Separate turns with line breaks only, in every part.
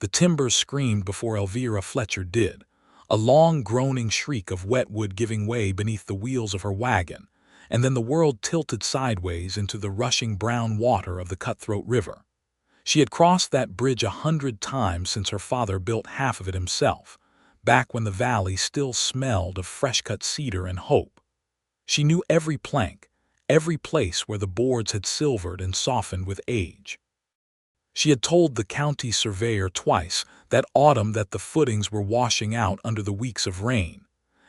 The timbers screamed before Elvira Fletcher did, a long groaning shriek of wet wood giving way beneath the wheels of her wagon, and then the world tilted sideways into the rushing brown water of the Cutthroat River. She had crossed that bridge 100 times since her father built half of it himself, back when the valley still smelled of fresh-cut cedar and hope. She knew every plank, every place where the boards had silvered and softened with age. She had told the county surveyor twice that autumn that the footings were washing out under the weeks of rain,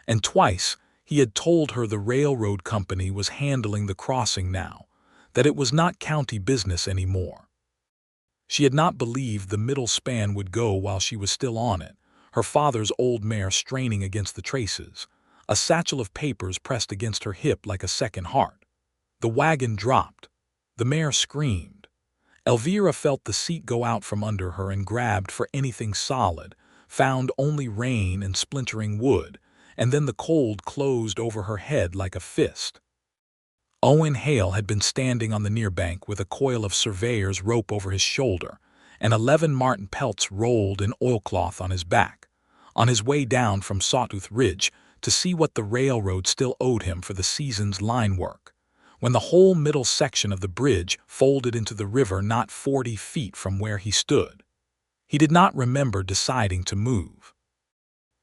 and twice he had told her the railroad company was handling the crossing now, that it was not county business anymore. She had not believed the middle span would go while she was still on it, her father's old mare straining against the traces, a satchel of papers pressed against her hip like a second heart. The wagon dropped. The mare screamed. Elvira felt the seat go out from under her and grabbed for anything solid, found only rain and splintering wood, and then the cold closed over her head like a fist. Owen Hale had been standing on the near bank with a coil of surveyor's rope over his shoulder and 11 marten pelts rolled in oilcloth on his back, on his way down from Sawtooth Ridge to see what the railroad still owed him for the season's line work, when the whole middle section of the bridge folded into the river not 40 feet from where he stood. He did not remember deciding to move.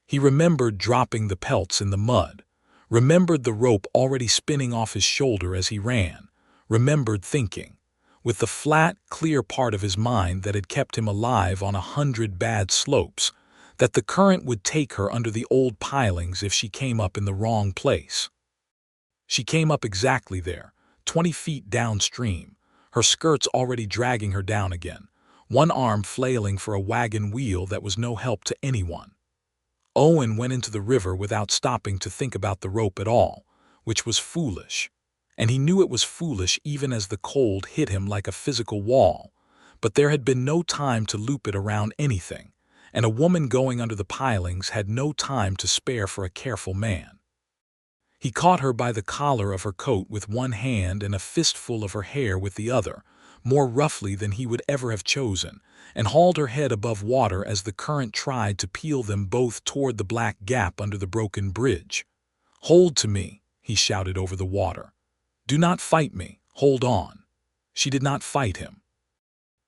He remembered dropping the pelts in the mud, remembered the rope already spinning off his shoulder as he ran, remembered thinking, with the flat, clear part of his mind that had kept him alive on 100 bad slopes, that the current would take her under the old pilings if she came up in the wrong place. She came up exactly there, 20 feet downstream, her skirts already dragging her down again, one arm flailing for a wagon wheel that was no help to anyone. Owen went into the river without stopping to think about the rope at all, which was foolish. And he knew it was foolish even as the cold hit him like a physical wall, but there had been no time to loop it around anything, and a woman going under the pilings had no time to spare for a careful man. He caught her by the collar of her coat with one hand and a fistful of her hair with the other, more roughly than he would ever have chosen, and hauled her head above water as the current tried to peel them both toward the black gap under the broken bridge. "Hold to me," he shouted over the water. "Do not fight me, hold on." She did not fight him.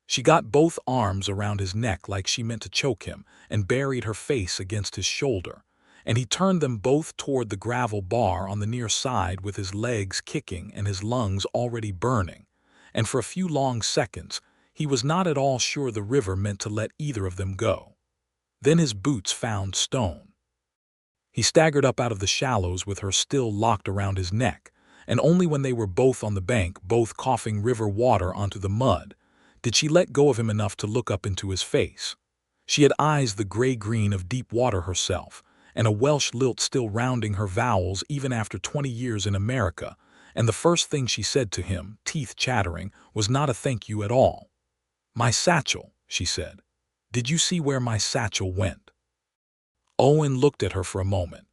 She got both arms around his neck like she meant to choke him and buried her face against his shoulder, and he turned them both toward the gravel bar on the near side with his legs kicking and his lungs already burning, and for a few long seconds he was not at all sure the river meant to let either of them go. Then his boots found stone. He staggered up out of the shallows with her still locked around his neck, and only when they were both on the bank, both coughing river water onto the mud, did she let go of him enough to look up into his face. She had eyes the gray-green of deep water herself, and a Welsh lilt still rounding her vowels even after 20 years in America, and the first thing she said to him, teeth chattering, was not a thank you at all. "My satchel," she said. "Did you see where my satchel went?" Owen looked at her for a moment,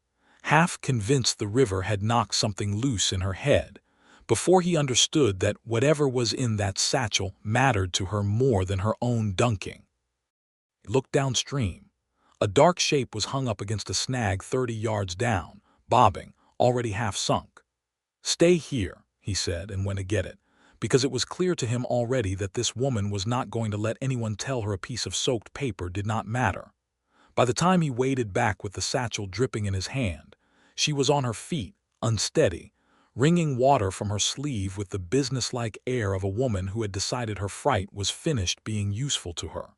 half convinced the river had knocked something loose in her head, before he understood that whatever was in that satchel mattered to her more than her own dunking. He looked downstream. A dark shape was hung up against a snag 30 yards down, bobbing, already half sunk. "Stay here," he said, and went to get it, because it was clear to him already that this woman was not going to let anyone tell her a piece of soaked paper did not matter. By the time he waded back with the satchel dripping in his hand, she was on her feet, unsteady, wringing water from her sleeve with the businesslike air of a woman who had decided her fright was finished being useful to her.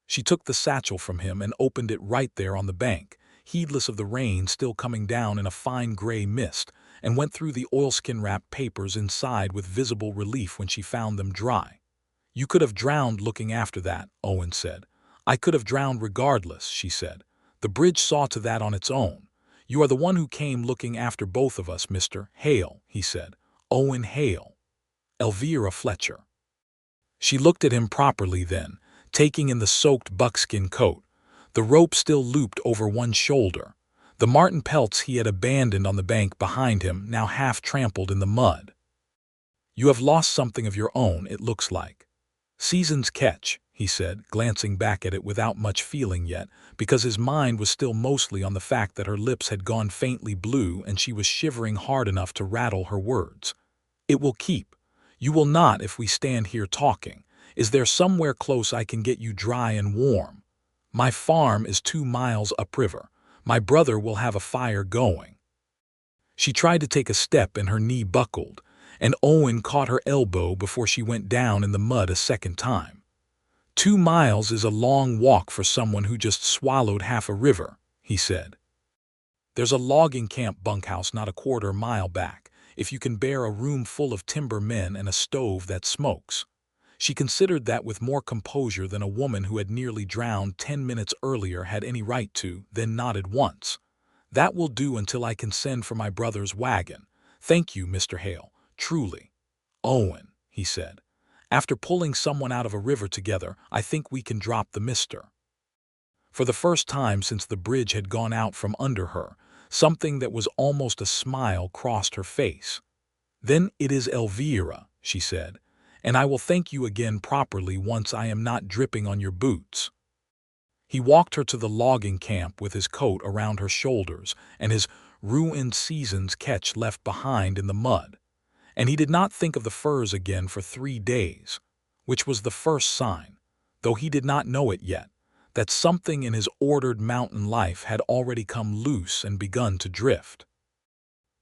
She took the satchel from him and opened it right there on the bank, heedless of the rain still coming down in a fine gray mist, and went through the oilskin-wrapped papers inside with visible relief when she found them dry. "You could have drowned looking after that," Owen said. "I could have drowned regardless," she said. "The bridge saw to that on its own. You are the one who came looking after both of us, Mr. Hale," he said. "Owen Hale. Elvira Fletcher." She looked at him properly then, taking in the soaked buckskin coat, the rope still looped over one shoulder, the marten pelts he had abandoned on the bank behind him now half trampled in the mud. "You have lost something of your own, it looks like." "Season's catch," he he said, glancing back at it without much feeling yet, because his mind was still mostly on the fact that her lips had gone faintly blue and she was shivering hard enough to rattle her words. "It will keep. You will not if we stand here talking. Is there somewhere close I can get you dry and warm? My farm is 2 miles upriver. My brother will have a fire going." She tried to take a step and her knee buckled, and Owen caught her elbow before she went down in the mud a second time. 2 miles is a long walk for someone who just swallowed half a river, he said. "There's a logging camp bunkhouse not a quarter-mile back, if you can bear a room full of timber men and a stove that smokes." She considered that with more composure than a woman who had nearly drowned 10 minutes earlier had any right to, then nodded once. "That will do until I can send for my brother's wagon. Thank you, Mr. Hale, truly." "Owen," he said, "after pulling someone out of a river together, I think we can drop the mister." For the first time since the bridge had gone out from under her, something that was almost a smile crossed her face. "Then it is Elvira," she said, "and I will thank you again properly once I am not dripping on your boots." He walked her to the logging camp with his coat around her shoulders and his ruined season's catch left behind in the mud, and he did not think of the furs again for 3 days, which was the first sign, though he did not know it yet, that something in his ordered mountain life had already come loose and begun to drift.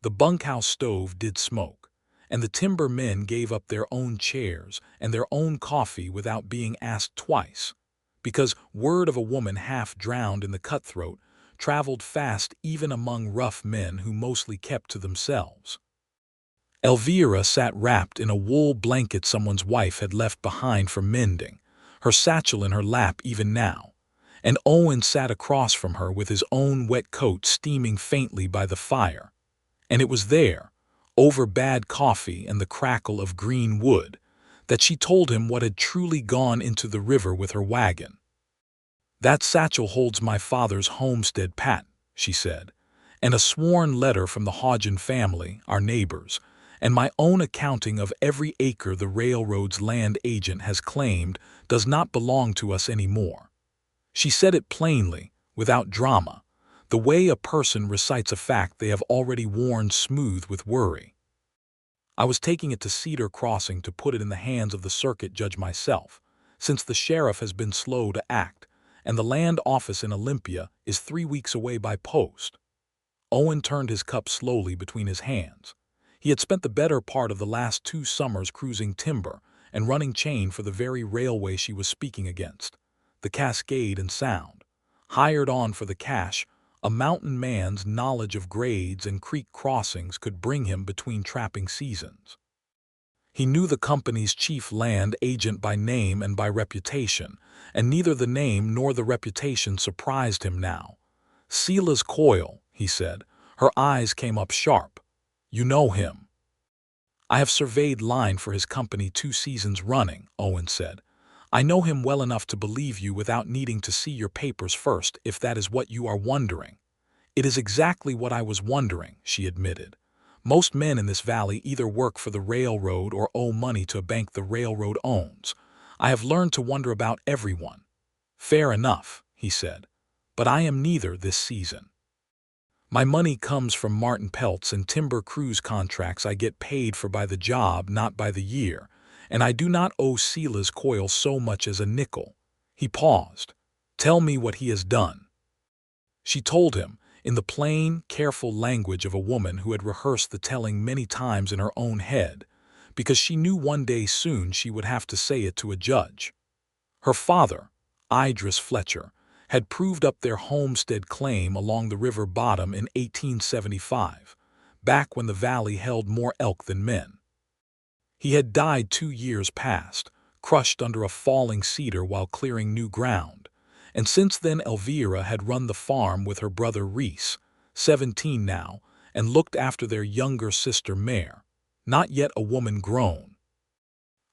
The bunkhouse stove did smoke, and the timber men gave up their own chairs and their own coffee without being asked twice, because word of a woman half drowned in the cutthroat traveled fast even among rough men who mostly kept to themselves. Elvira sat wrapped in a wool blanket someone's wife had left behind for mending, her satchel in her lap even now, and Owen sat across from her with his own wet coat steaming faintly by the fire. And it was there, over bad coffee and the crackle of green wood, that she told him what had truly gone into the river with her wagon. "That satchel holds my father's homestead pat," she said, "and a sworn letter from the Hodgin family, our neighbors, and my own accounting of every acre the railroad's land agent has claimed does not belong to us anymore." She said it plainly, without drama, the way a person recites a fact they have already worn smooth with worry. "I was taking it to Cedar Crossing to put it in the hands of the circuit judge myself, since the sheriff has been slow to act, and the land office in Olympia is 3 weeks away by post." Owen turned his cup slowly between his hands. He had spent the better part of the last 2 summers cruising timber and running chain for the very railway she was speaking against, the Cascade and Sound. Hired on for the cash, a mountain man's knowledge of grades and creek crossings could bring him between trapping seasons. He knew the company's chief land agent by name and by reputation, and neither the name nor the reputation surprised him now. "Silas Coyle," he said. Her eyes came up sharp. "You know him?" "I have surveyed line for his company 2 seasons running," Owen said. "I know him well enough to believe you without needing to see your papers first, if that is what you are wondering." "It is exactly what I was wondering," she admitted. "Most men in this valley either work for the railroad or owe money to a bank the railroad owns. I have learned to wonder about everyone." "Fair enough," he said, "but I am neither this season. My money comes from marten pelts and timber cruise contracts I get paid for by the job, not by the year, and I do not owe Silas Coyle so much as a nickel." He paused. "Tell me what he has done." She told him, in the plain, careful language of a woman who had rehearsed the telling many times in her own head, because she knew one day soon she would have to say it to a judge. Her father, Elvira Fletcher, had proved up their homestead claim along the river bottom in 1875, back when the valley held more elk than men. He had died 2 years past, crushed under a falling cedar while clearing new ground, and since then Elvira had run the farm with her brother Reese, 17 now, and looked after their younger sister Mare, not yet a woman grown.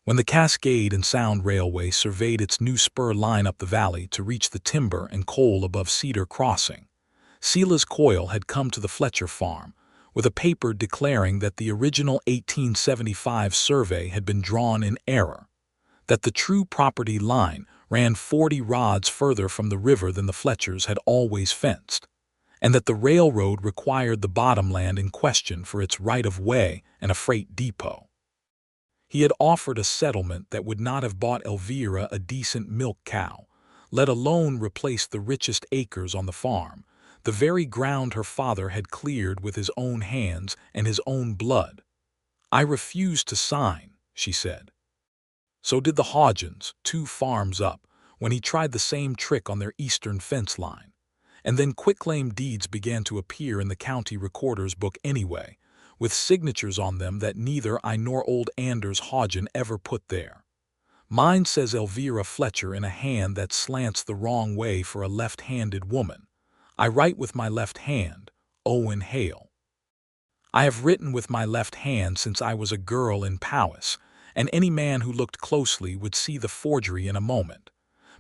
When the Cascade and Sound Railway surveyed its new spur line up the valley to reach the timber and coal above Cedar Crossing, Silas Coyle had come to the Fletcher farm with a paper declaring that the original 1875 survey had been drawn in error, that the true property line ran 40 rods further from the river than the Fletchers had always fenced, and that the railroad required the bottomland in question for its right-of-way and a freight depot. He had offered a settlement that would not have bought Elvira a decent milk cow, let alone replace the richest acres on the farm, the very ground her father had cleared with his own hands and his own blood. "I refused to sign," she said. So did the Hodgins, 2 farms up, when he tried the same trick on their eastern fence line. And then quitclaim deeds began to appear in the county recorder's book anyway, with signatures on them that neither I nor old Anders Hodgin ever put there. Mine says Elvira Fletcher in a hand that slants the wrong way for a left-handed woman. I write with my left hand, Owen Hale. I have written with my left hand since I was a girl in Powys, and any man who looked closely would see the forgery in a moment.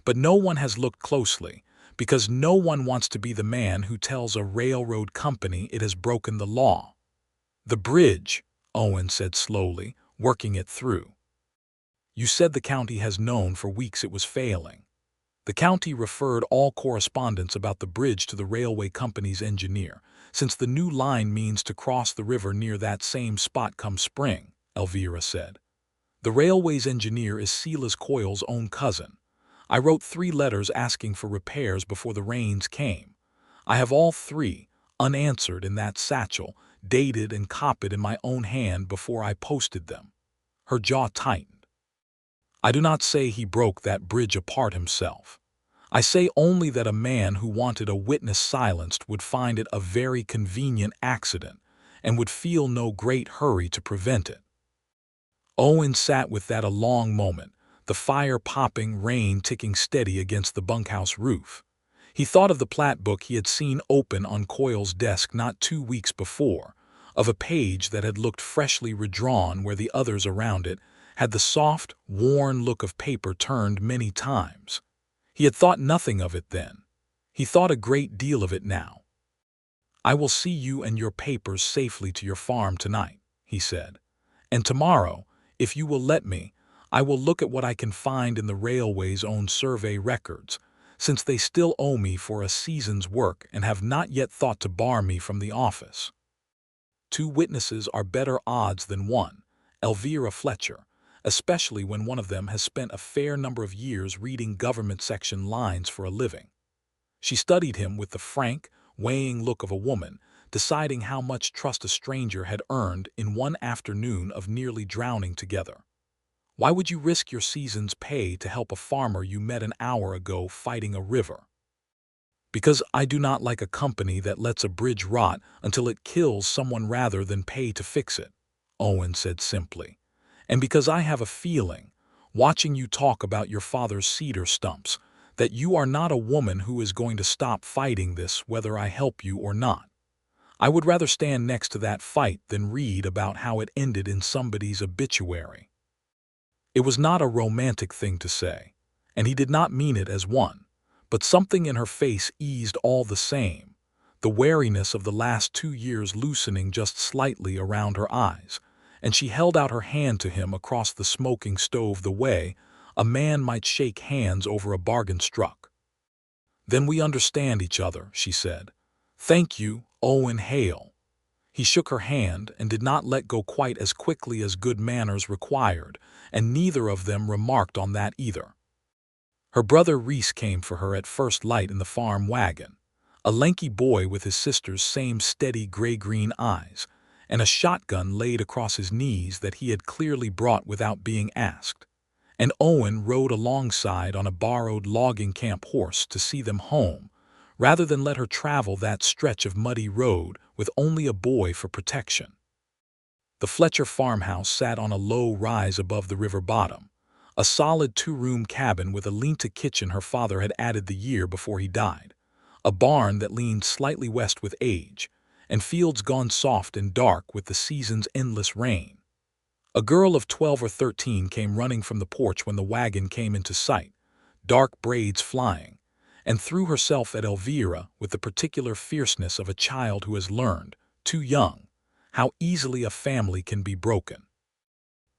But no one has looked closely, because no one wants to be the man who tells a railroad company it has broken the law. "The bridge," Owen said slowly, working it through. "You said the county has known for weeks it was failing." The county referred all correspondence about the bridge to the railway company's engineer, since the new line means to cross the river near that same spot come spring, Elvira said. "The railway's engineer is Silas Coyle's own cousin. I wrote 3 letters asking for repairs before the rains came. I have all 3, unanswered in that satchel, dated and copied in my own hand before I posted them." Her jaw tightened. "I do not say he broke that bridge apart himself. I say only that a man who wanted a witness silenced would find it a very convenient accident and would feel no great hurry to prevent it." Owen sat with that a long moment, the fire popping, rain ticking steady against the bunkhouse roof. He thought of the plat book he had seen open on Coyle's desk not 2 weeks before, of a page that had looked freshly redrawn where the others around it had the soft, worn look of paper turned many times. He had thought nothing of it then. He thought a great deal of it now. "I will see you and your papers safely to your farm tonight," he said. "And tomorrow, if you will let me, I will look at what I can find in the railway's own survey records, since they still owe me for a season's work and have not yet thought to bar me from the office. 2 witnesses are better odds than 1, Elvira Fletcher, especially when one of them has spent a fair number of years reading government section lines for a living." She studied him with the frank, weighing look of a woman, deciding how much trust a stranger had earned in one afternoon of nearly drowning together. "Why would you risk your season's pay to help a farmer you met an hour ago fighting a river?" "Because I do not like a company that lets a bridge rot until it kills someone rather than pay to fix it," Owen said simply. "And because I have a feeling, watching you talk about your father's cedar stumps, that you are not a woman who is going to stop fighting this whether I help you or not. I would rather stand next to that fight than read about how it ended in somebody's obituary." It was not a romantic thing to say, and he did not mean it as one, but something in her face eased all the same, the wariness of the last 2 years loosening just slightly around her eyes, and she held out her hand to him across the smoking stove the way a man might shake hands over a bargain struck. "Then we understand each other," she said. "Thank you, Owen Hale." He shook her hand and did not let go quite as quickly as good manners required, and neither of them remarked on that either. Her brother Reese came for her at first light in the farm wagon, a lanky boy with his sister's same steady gray-green eyes, and a shotgun laid across his knees that he had clearly brought without being asked. And Owen rode alongside on a borrowed logging camp horse to see them home, rather than let her travel that stretch of muddy road with only a boy for protection. The Fletcher farmhouse sat on a low rise above the river bottom, a solid 2-room cabin with a lean-to kitchen her father had added the year before he died, a barn that leaned slightly west with age, and fields gone soft and dark with the season's endless rain. A girl of 12 or 13 came running from the porch when the wagon came into sight, dark braids flying, and threw herself at Elvira with the particular fierceness of a child who has learned, too young, how easily a family can be broken.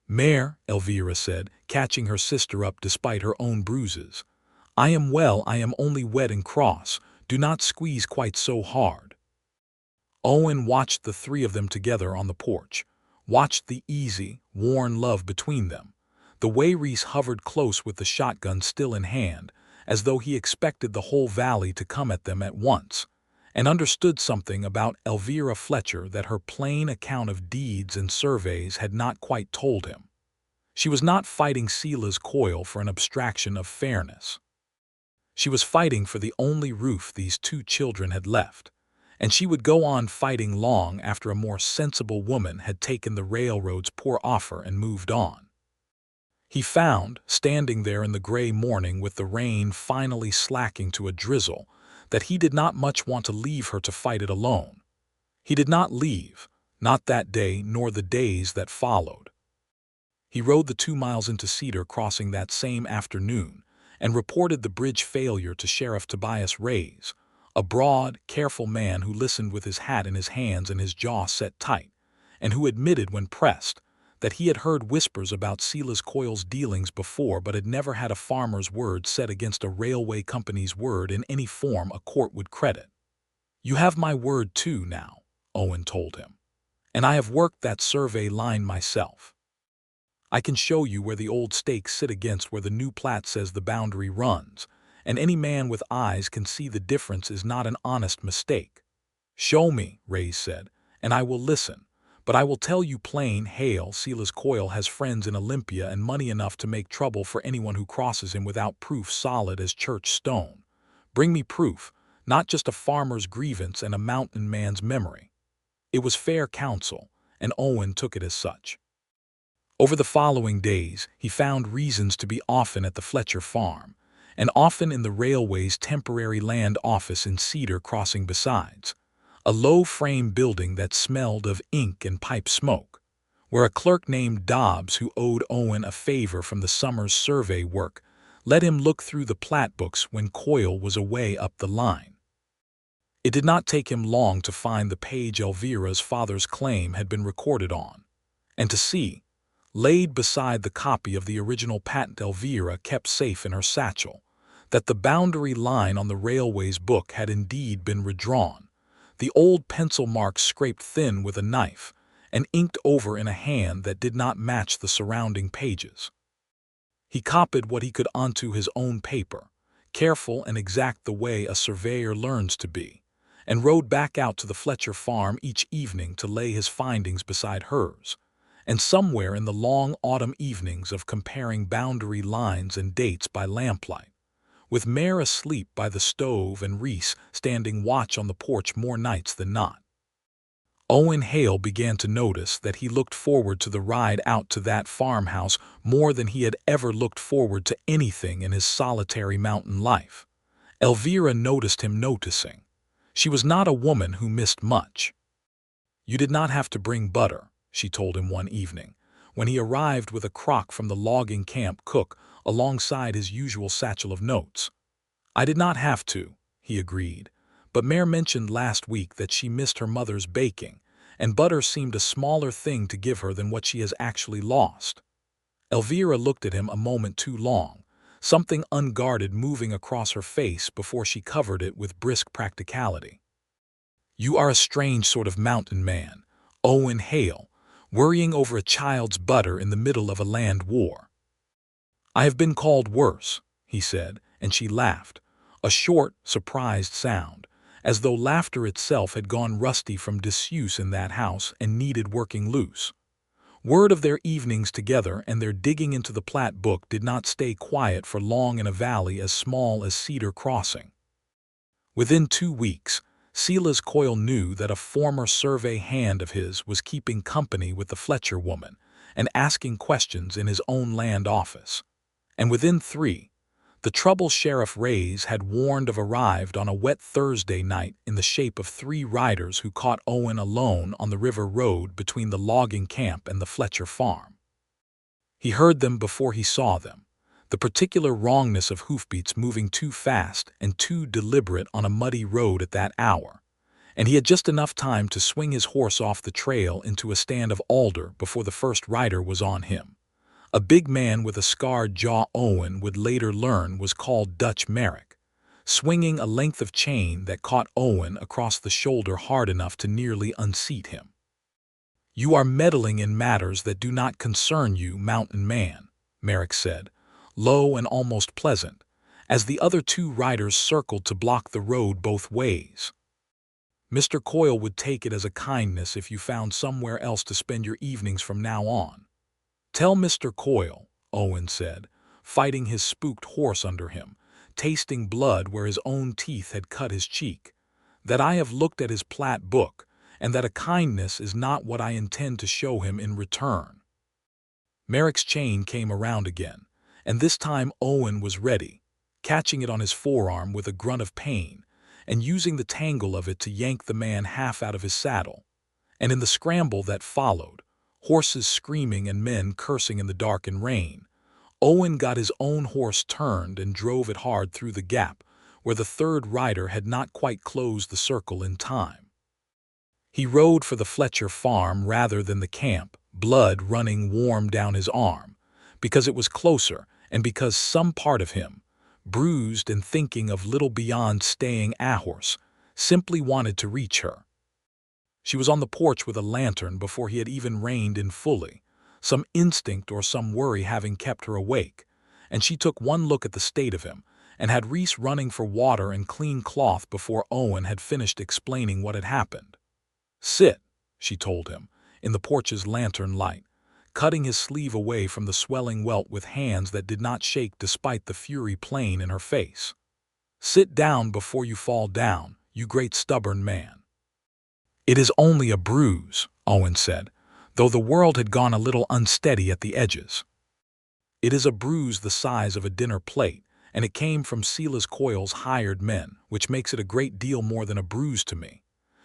"Mare," Elvira said, catching her sister up despite her own bruises, I am only wet and cross. Do not squeeze quite so hard." Owen watched the three of them together on the porch, watched the easy, worn love between them, the way Reese hovered close with the shotgun still in hand, as though he expected the whole valley to come at them at once, and understood something about Elvira Fletcher that her plain account of deeds and surveys had not quite told him. She was not fighting Sela's coil for an abstraction of fairness. She was fighting for the only roof these two children had left, and she would go on fighting long after a more sensible woman had taken the railroad's poor offer and moved on. He found, standing there in the gray morning with the rain finally slacking to a drizzle, that he did not much want to leave her to fight it alone. He did not leave, not that day nor the days that followed. He rode the 2 miles into Cedar Crossing that same afternoon and reported the bridge failure to Sheriff Tobias Reyes, a broad, careful man who listened with his hat in his hands and his jaw set tight, and who admitted when pressed that he had heard whispers about Sela's Coil's dealings before but had never had a farmer's word set against a railway company's word in any form a court would credit. "You have my word too now," Owen told him, "and I have worked that survey line myself. I can show you where the old stakes sit against where the new plat says the boundary runs, and any man with eyes can see the difference is not an honest mistake." "Show me," Reyes said, "and I will listen. But I will tell you plain, Hale, Sela's Coil has friends in Olympia and money enough to make trouble for anyone who crosses him without proof solid as church stone. Bring me proof, not just a farmer's grievance and a mountain man's memory." It was fair counsel, and Owen took it as such. Over the following days, he found reasons to be often at the Fletcher farm, and often in the railway's temporary land office in Cedar Crossing besides, a low-frame building that smelled of ink and pipe smoke, where a clerk named Dobbs, who owed Owen a favor from the summer's survey work, let him look through the plat books when Coil was away up the line. It did not take him long to find the page Elvira's father's claim had been recorded on, and to see, laid beside the copy of the original patent Elvira kept safe in her satchel, that the boundary line on the railway's book had indeed been redrawn, the old pencil marks scraped thin with a knife, and inked over in a hand that did not match the surrounding pages. He copied what he could onto his own paper, careful and exact the way a surveyor learns to be, and rode back out to the Fletcher farm each evening to lay his findings beside hers, and somewhere in the long autumn evenings of comparing boundary lines and dates by lamplight, with Mare asleep by the stove and Reese standing watch on the porch more nights than not, Owen Hale began to notice that he looked forward to the ride out to that farmhouse more than he had ever looked forward to anything in his solitary mountain life. Elvira noticed him noticing. She was not a woman who missed much. "You did not have to bring butter," she told him one evening, when he arrived with a crock from the logging camp cook alongside his usual satchel of notes. "I did not have to," he agreed, but Mare mentioned last week that she missed her mother's baking, and butter seemed a smaller thing to give her than what she has actually lost. Elvira looked at him a moment too long, something unguarded moving across her face before she covered it with brisk practicality. "You are a strange sort of mountain man, Owen Hale, worrying over a child's butter in the middle of a land war." "I have been called worse," he said, and she laughed, a short, surprised sound, as though laughter itself had gone rusty from disuse in that house and needed working loose. Word of their evenings together and their digging into the plat book did not stay quiet for long in a valley as small as Cedar Crossing. Within 2 weeks, Sela's Coil knew that a former survey hand of his was keeping company with the Fletcher woman and asking questions in his own land office. And within 3, the trouble Sheriff Reyes had warned of arrived on a wet Thursday night in the shape of 3 riders who caught Owen alone on the river road between the logging camp and the Fletcher farm. He heard them before he saw them, the particular wrongness of hoofbeats moving too fast and too deliberate on a muddy road at that hour, and he had just enough time to swing his horse off the trail into a stand of alder before the first rider was on him, A big man with a scarred jaw Owen would later learn was called Dutch Merrick, swinging a length of chain that caught Owen across the shoulder hard enough to nearly unseat him. "You are meddling in matters that do not concern you, mountain man," Merrick said, low and almost pleasant, as the other two riders circled to block the road both ways. "Mr. Coyle would take it as a kindness if you found somewhere else to spend your evenings from now on." "Tell Mr. Coyle," Owen said, fighting his spooked horse under him, tasting blood where his own teeth had cut his cheek, "that I have looked at his plat book, and that a kindness is not what I intend to show him in return." Merrick's chain came around again, and this time Owen was ready, catching it on his forearm with a grunt of pain, and using the tangle of it to yank the man half out of his saddle. And in the scramble that followed, horses screaming and men cursing in the dark and rain, Owen got his own horse turned and drove it hard through the gap where the third rider had not quite closed the circle in time. He rode for the Fletcher farm rather than the camp, blood running warm down his arm, because it was closer and because some part of him, bruised and thinking of little beyond staying ahorse, simply wanted to reach her. She was on the porch with a lantern before he had even reined in fully, some instinct or some worry having kept her awake, and she took one look at the state of him and had Reese running for water and clean cloth before Owen had finished explaining what had happened. "Sit," she told him, in the porch's lantern light, cutting his sleeve away from the swelling welt with hands that did not shake despite the fury plain in her face. "Sit down before you fall down, you great stubborn man." "It is only a bruise," Owen said, though the world had gone a little unsteady at the edges. "It is a bruise the size of a dinner plate, and it came from Silas Coyle's hired men, which makes it a great deal more than a bruise to me."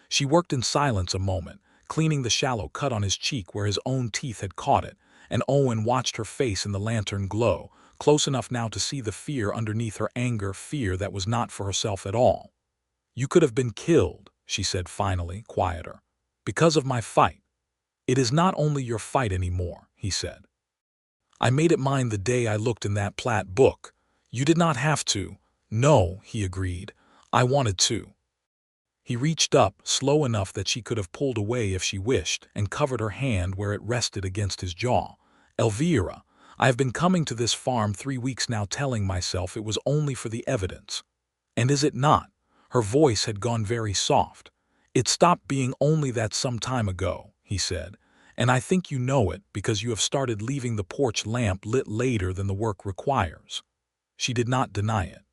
She worked in silence a moment, cleaning the shallow cut on his cheek where his own teeth had caught it, and Owen watched her face in the lantern glow, close enough now to see the fear underneath her anger, fear that was not for herself at all. "You could have been killed," she said finally, quieter, "because of my fight." "It is not only your fight anymore," he said. "I made it mine the day I looked in that plat book. You did not have to." "No," he agreed. "I wanted to." He reached up, slow enough that she could have pulled away if she wished, and covered her hand where it rested against his jaw. "Elvira, I have been coming to this farm 3 weeks now telling myself it was only for the evidence. And is it not?" Her voice had gone very soft. "It stopped being only that some time ago," he said, "and I think you know it because you have started leaving the porch lamp lit later than the work requires." She did not deny it.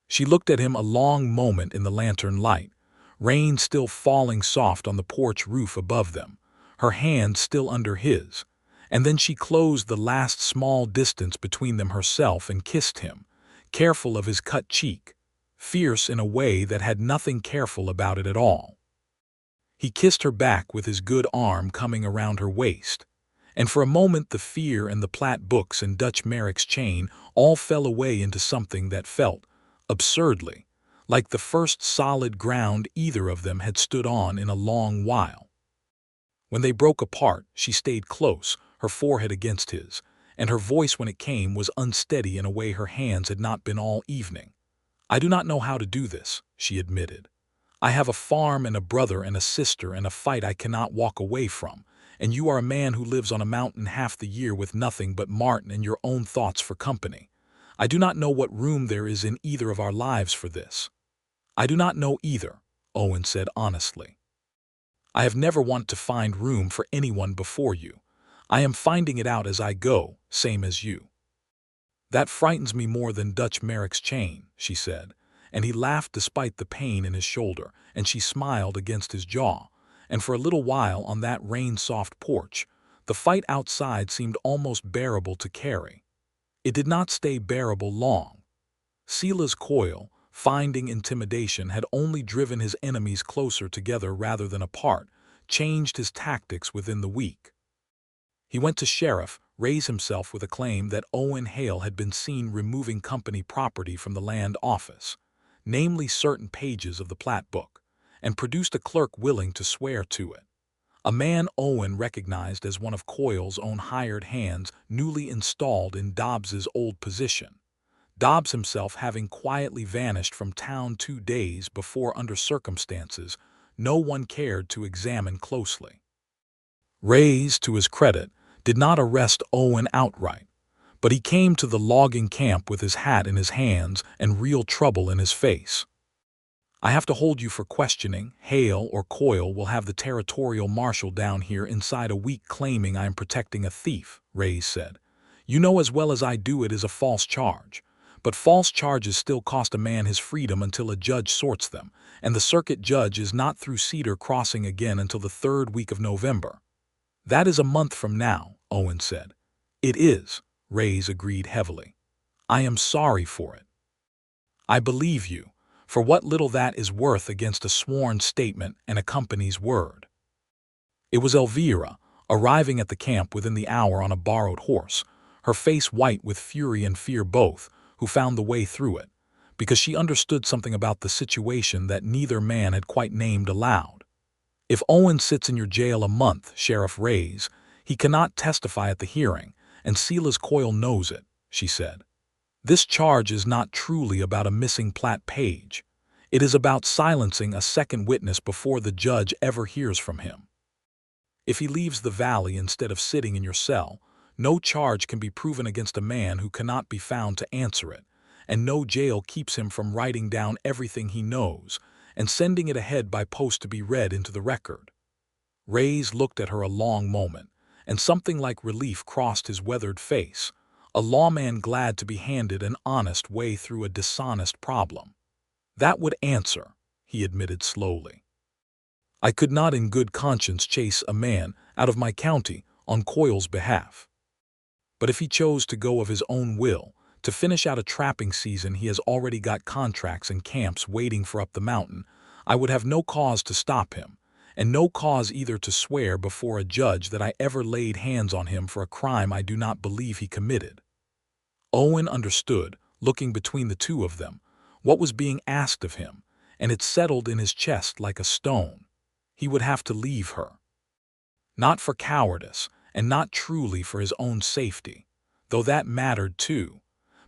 She looked at him a long moment in the lantern light, rain still falling soft on the porch roof above them, her hand still under his, and then she closed the last small distance between them herself and kissed him, careful of his cut cheek, fierce in a way that had nothing careful about it at all. He kissed her back with his good arm coming around her waist, and for a moment the fear and the plat books and Dutch Merrick's chain all fell away into something that felt, absurdly, like the first solid ground either of them had stood on in a long while. When they broke apart, she stayed close, her forehead against his, and her voice when it came was unsteady in a way her hands had not been all evening. "I do not know how to do this," she admitted. "I have a farm and a brother and a sister and a fight I cannot walk away from, and you are a man who lives on a mountain half the year with nothing but Martin and your own thoughts for company. I do not know what room there is in either of our lives for this." "I do not know either," Owen said honestly. "I have never wanted to find room for anyone before you. I am finding it out as I go, same as you." "That frightens me more than Dutch Merrick's chain," she said, and he laughed despite the pain in his shoulder, and she smiled against his jaw, and for a little while on that rain-soft porch, the fight outside seemed almost bearable to carry. It did not stay bearable long. Silas Coyle, finding intimidation had only driven his enemies closer together rather than apart, changed his tactics within the week. He went to sheriff, raise himself with a claim that Owen Hale had been seen removing company property from the land office, namely certain pages of the plat book, and produced a clerk willing to swear to it. a man Owen recognized as one of Coyle's own hired hands newly installed in Dobbs's old position, Dobbs himself having quietly vanished from town 2 days before under circumstances no one cared to examine closely. Reyes, to his credit, did not arrest Owen outright, but he came to the logging camp with his hat in his hands and real trouble in his face. "I have to hold you for questioning. Hale or Coyle will have the territorial marshal down here inside a week claiming I am protecting a thief," Reyes said. "You know as well as I do it is a false charge. But false charges still cost a man his freedom until a judge sorts them, and the circuit judge is not through Cedar Crossing again until the 3rd week of November." "That is a month from now," Owen said. "It is," Reyes agreed heavily. "I am sorry for it." "I believe you, for what little that is worth against a sworn statement and a company's word." It was Elvira, arriving at the camp within the hour on a borrowed horse, her face white with fury and fear both, who found the way through it, because she understood something about the situation that neither man had quite named aloud. "If Owen sits in your jail a month, Sheriff Reyes, he cannot testify at the hearing, and Silas Coyle knows it," she said. "This charge is not truly about a missing plat page. It is about silencing a second witness before the judge ever hears from him. If he leaves the valley instead of sitting in your cell, no charge can be proven against a man who cannot be found to answer it, and no jail keeps him from writing down everything he knows and sending it ahead by post to be read into the record." Reyes looked at her a long moment, and something like relief crossed his weathered face, a lawman glad to be handed an honest way through a dishonest problem. "That would answer," he admitted slowly. "I could not in good conscience chase a man out of my county on Coyle's behalf. But if he chose to go of his own will, to finish out a trapping season he has already got contracts and camps waiting for up the mountain, I would have no cause to stop him, and no cause either to swear before a judge that I ever laid hands on him for a crime I do not believe he committed." Owen understood, looking between the two of them, what was being asked of him, and it settled in his chest like a stone. He would have to leave her. Not for cowardice, and not truly for his own safety, though that mattered too,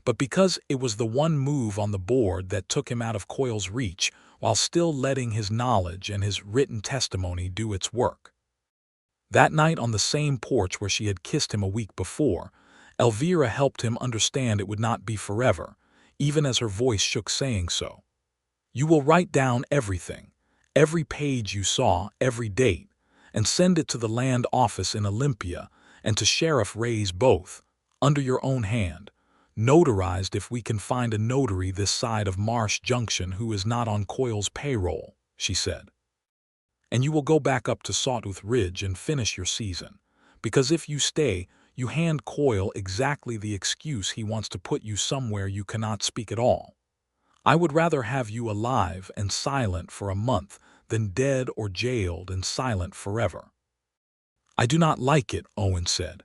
but because it was the one move on the board that took him out of Coyle's reach while still letting his knowledge and his written testimony do its work. That night on the same porch where she had kissed him a week before, Elvira helped him understand it would not be forever, even as her voice shook saying so. "You will write down everything, every page you saw, every date, and send it to the land office in Olympia and to Sheriff Reyes both, under your own hand, notarized if we can find a notary this side of Marsh Junction who is not on Coyle's payroll," she said. "And you will go back up to Sawtooth Ridge and finish your season, because if you stay, you hand Coyle exactly the excuse he wants to put you somewhere you cannot speak at all. I would rather have you alive and silent for a month than dead or jailed and silent forever." "I do not like it," Owen said.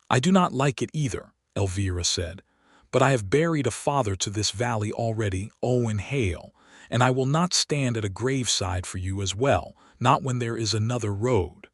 "I do not like it either," Elvira said. "But I have buried a father to this valley already, Owen Hale, and I will not stand at a graveside for you as well, not when there is another road."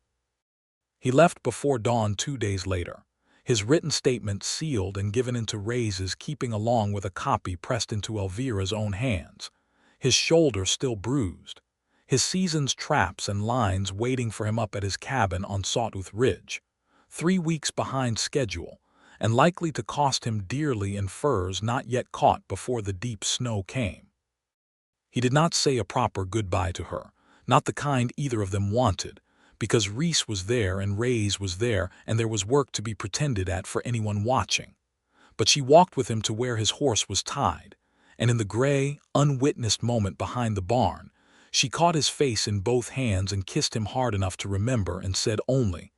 He left before dawn 2 days later, his written statement sealed and given into Reyes's keeping along with a copy pressed into Elvira's own hands, his shoulder still bruised, his season's traps and lines waiting for him up at his cabin on Sawtooth Ridge, 3 weeks behind schedule, and likely to cost him dearly in furs not yet caught before the deep snow came. He did not say a proper goodbye to her, not the kind either of them wanted, because Reese was there and Reyes was there and there was work to be pretended at for anyone watching. But she walked with him to where his horse was tied, and in the gray, unwitnessed moment behind the barn, she caught his face in both hands and kissed him hard enough to remember and said only,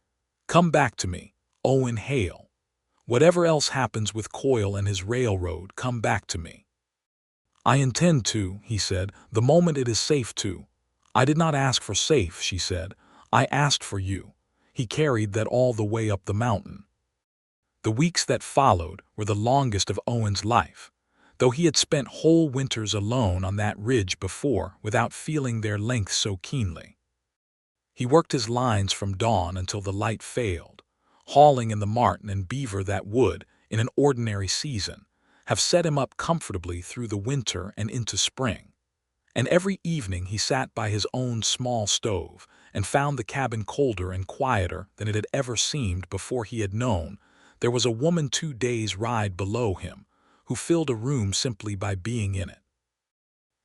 "Come back to me, Owen Hale. Whatever else happens with Coyle and his railroad, come back to me." "I intend to," he said, "the moment it is safe to." "I did not ask for safe," she said. "I asked for you." He carried that all the way up the mountain. The weeks that followed were the longest of Owen's life, though he had spent whole winters alone on that ridge before without feeling their length so keenly. He worked his lines from dawn until the light failed, hauling in the marten and beaver that would, in an ordinary season, have set him up comfortably through the winter and into spring. And every evening he sat by his own small stove and found the cabin colder and quieter than it had ever seemed before he had known there was a woman 2 days' ride below him who filled a room simply by being in it.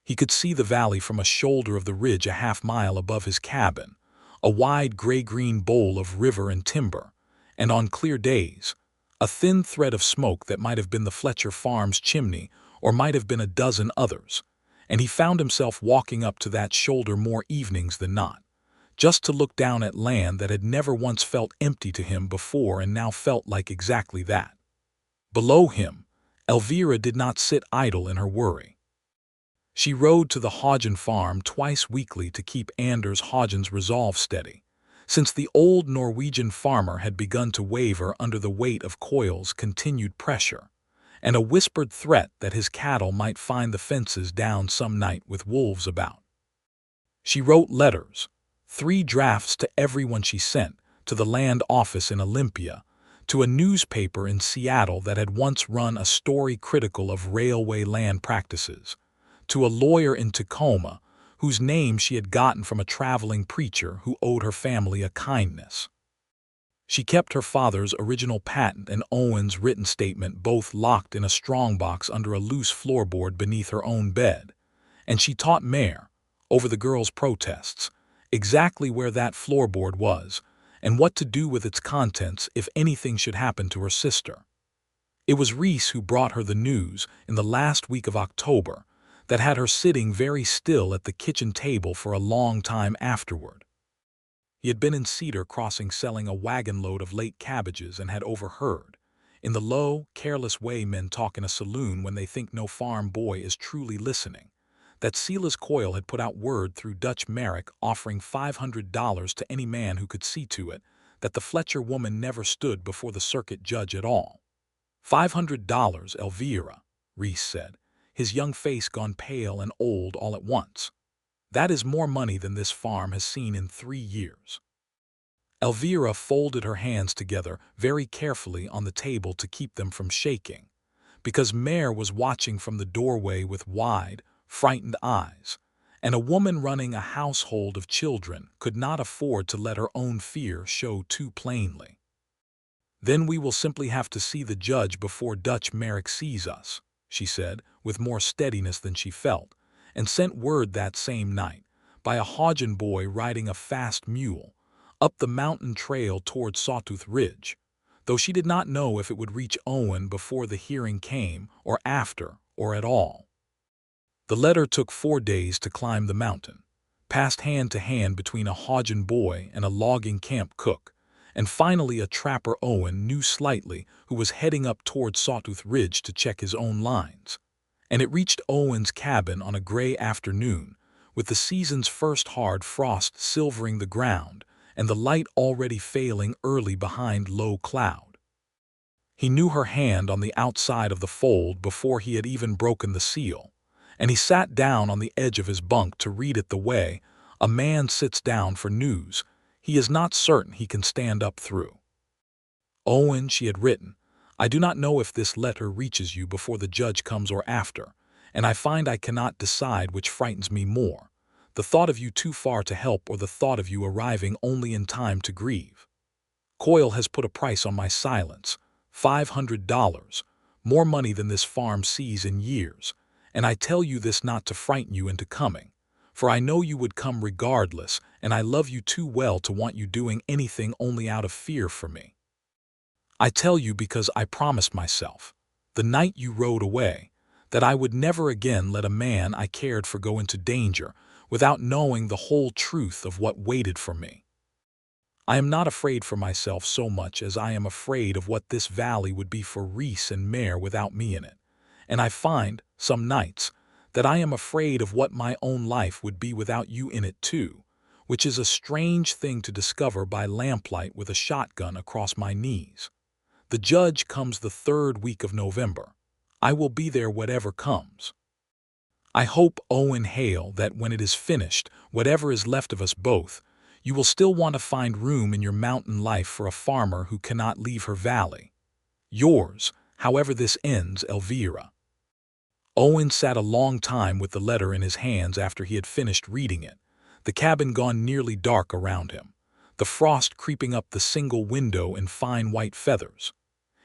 He could see the valley from a shoulder of the ridge a half-mile above his cabin, a wide gray-green bowl of river and timber, and on clear days, a thin thread of smoke that might have been the Fletcher farm's chimney or might have been a dozen others, and he found himself walking up to that shoulder more evenings than not, just to look down at land that had never once felt empty to him before and now felt like exactly that. Below him, Elvira did not sit idle in her worry. She rode to the Hodgen farm twice weekly to keep Anders Hodgen's resolve steady, since the old Norwegian farmer had begun to waver under the weight of Coyle's continued pressure, and a whispered threat that his cattle might find the fences down some night with wolves about. She wrote letters, 3 drafts to everyone she sent, to the land office in Olympia, to a newspaper in Seattle that had once run a story critical of railway land practices, to a lawyer in Tacoma, whose name she had gotten from a traveling preacher who owed her family a kindness. She kept her father's original patent and Owen's written statement both locked in a strongbox under a loose floorboard beneath her own bed, and she taught Mare, over the girl's protests, exactly where that floorboard was and what to do with its contents if anything should happen to her sister. It was Reese who brought her the news in the last week of October that had her sitting very still at the kitchen table for a long time afterward. He had been in Cedar Crossing selling a wagon load of late cabbages and had overheard, in the low, careless way men talk in a saloon when they think no farm boy is truly listening, that Silas Coyle had put out word through Dutch Merrick offering $500 to any man who could see to it that the Fletcher woman never stood before the circuit judge at all. $500, Elvira, Reese said, his young face gone pale and old all at once. That is more money than this farm has seen in 3 years. Elvira folded her hands together very carefully on the table to keep them from shaking, because Mare was watching from the doorway with wide, frightened eyes, and a woman running a household of children could not afford to let her own fear show too plainly. Then we will simply have to see the judge before Dutch Merrick sees us, she said, with more steadiness than she felt, and sent word that same night, by a Hodgen boy riding a fast mule, up the mountain trail toward Sawtooth Ridge, though she did not know if it would reach Owen before the hearing came, or after, or at all. The letter took 4 days to climb the mountain, passed hand to hand between a Hodgen boy and a logging camp cook, and finally a trapper Owen knew slightly who was heading up toward Sawtooth Ridge to check his own lines. And it reached Owen's cabin on a gray afternoon, with the season's first hard frost silvering the ground and the light already failing early behind low cloud. He knew her hand on the outside of the fold before he had even broken the seal, and he sat down on the edge of his bunk to read it the way a man sits down for news he is not certain he can stand up through. Owen, she had written, I do not know if this letter reaches you before the judge comes or after, and I find I cannot decide which frightens me more, the thought of you too far to help or the thought of you arriving only in time to grieve. Coyle has put a price on my silence, $500, more money than this farm sees in years, and I tell you this not to frighten you into coming, for I know you would come regardless, and I love you too well to want you doing anything only out of fear for me. I tell you because I promised myself, the night you rode away, that I would never again let a man I cared for go into danger without knowing the whole truth of what waited for me. I am not afraid for myself so much as I am afraid of what this valley would be for Reese and Mare without me in it, and I find, some nights, that I am afraid of what my own life would be without you in it too, which is a strange thing to discover by lamplight with a shotgun across my knees. The judge comes the 3rd week of November. I will be there whatever comes. I hope, Owen Hale, that when it is finished, whatever is left of us both, you will still want to find room in your mountain life for a farmer who cannot leave her valley. Yours, however this ends, Elvira. Owen sat a long time with the letter in his hands after he had finished reading it, the cabin gone nearly dark around him, the frost creeping up the single window in fine white feathers.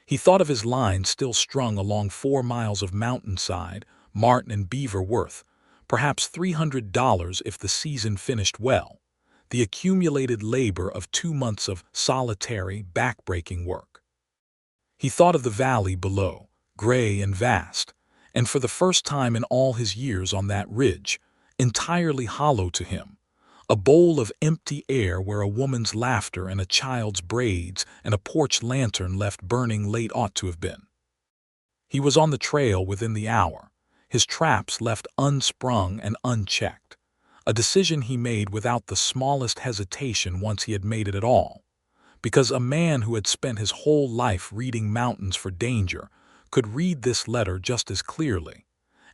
He thought of his lines still strung along 4 miles of mountainside, marten and beaver worth, perhaps $300 if the season finished well, the accumulated labor of 2 months of solitary, back-breaking work. He thought of the valley below, gray and vast, and for the first time in all his years on that ridge, entirely hollow to him, a bowl of empty air where a woman's laughter and a child's braids and a porch lantern left burning late ought to have been. He was on the trail within the hour, his traps left unsprung and unchecked, a decision he made without the smallest hesitation once he had made it at all, because a man who had spent his whole life reading mountains for danger could read this letter just as clearly,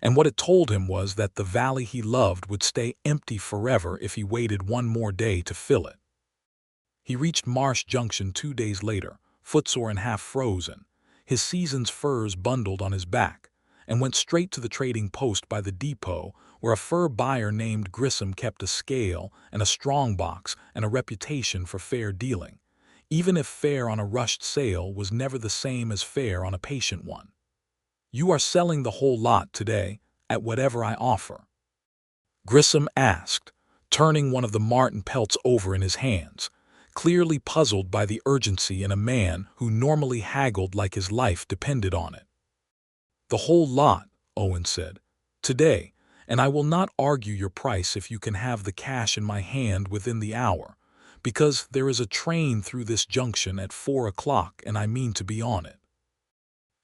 and what it told him was that the valley he loved would stay empty forever if he waited one more day to fill it. He reached Marsh Junction 2 days later, footsore and half frozen, his season's furs bundled on his back, and went straight to the trading post by the depot where a fur buyer named Grissom kept a scale and a strongbox and a reputation for fair dealing, even if fare on a rushed sale was never the same as fare on a patient one. "You are selling the whole lot today, at whatever I offer?" Grissom asked, turning one of the marten pelts over in his hands, clearly puzzled by the urgency in a man who normally haggled like his life depended on it. "The whole lot," Owen said, "today, and I will not argue your price if you can have the cash in my hand within the hour, because there is a train through this junction at 4 o'clock and I mean to be on it."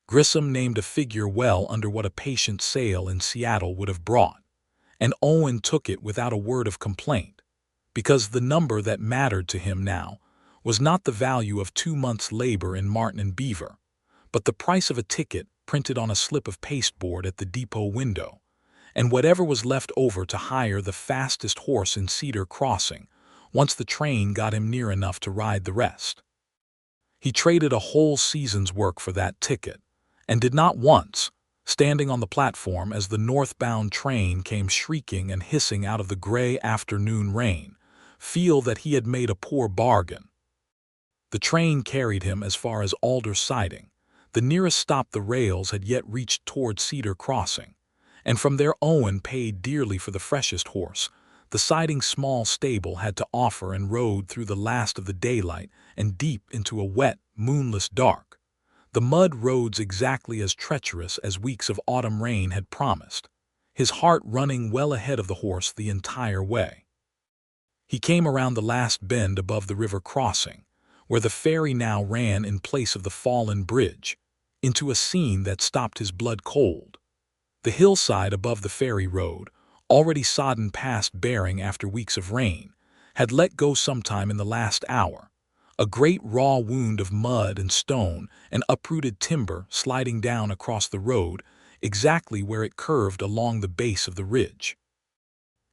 Grissom named a figure well under what a patient sale in Seattle would have brought, and Owen took it without a word of complaint, because the number that mattered to him now was not the value of 2 months' labor in marten and beaver, but the price of a ticket printed on a slip of pasteboard at the depot window, and whatever was left over to hire the fastest horse in Cedar Crossing once the train got him near enough to ride the rest. He traded a whole season's work for that ticket, and did not once, standing on the platform as the northbound train came shrieking and hissing out of the gray afternoon rain, feel that he had made a poor bargain. The train carried him as far as Alder Siding, the nearest stop the rails had yet reached toward Cedar Crossing, and from there Owen paid dearly for the freshest horse the Siding small stable had to offer and rode through the last of the daylight and deep into a wet, moonless dark, the mud roads exactly as treacherous as weeks of autumn rain had promised, his heart running well ahead of the horse the entire way. He came around the last bend above the river crossing, where the ferry now ran in place of the fallen bridge, into a scene that stopped his blood cold. The hillside above the ferry road, already sodden past bearing after weeks of rain, had let go sometime in the last hour, a great raw wound of mud and stone and uprooted timber sliding down across the road exactly where it curved along the base of the ridge.